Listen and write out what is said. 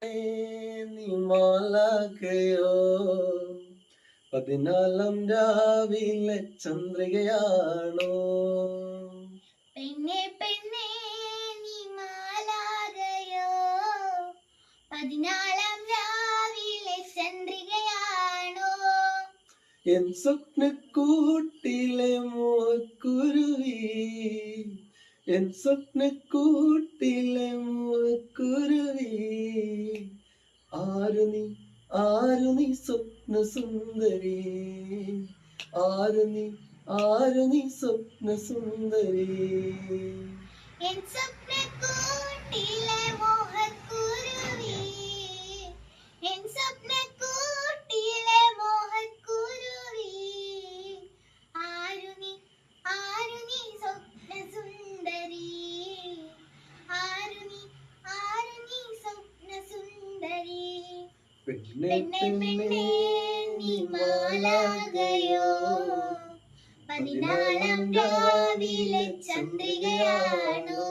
നീ മാലാഖയോ, 14 രാവിലെ ചന്ദ്രികയാണോ? പെണ്ണെ പെണ്ണെ നീ മാലാഖയോ, 14 രാവിലെ ചന്ദ്രികയാണോ? എൻ സ്വപ്നക്കൂട്ടിലെ മോക്കുരുവി, എൻ സ്വപ്നക്കൂട്ടിലെ മോക്കുരുവി, ആരു നീ, ആരു നീ സ്വപ്ന സുന്ദരി, ആരു നീ, ആരു നീ സ്വപ്ന സുന്ദരി. എൻ സ്വപ്നക്കൂട്ടിലെ മോഹക്കുരുവി, എൻ സ്വപ്നക്കൂട്ടിലെ മോഹക്കുരുവി, ആരു നീ, ആരു നീ സ്വപ്ന സുന്ദരി, ആരു നീ, ആരു നീ സ്വപ്ന സുന്ദരി. പെണ്ണെ പെണ്ണെ പെണ്ണെ നീ മാലാഖയോ, 14 രാവിലെ ചന്ദ്രികയാണോ?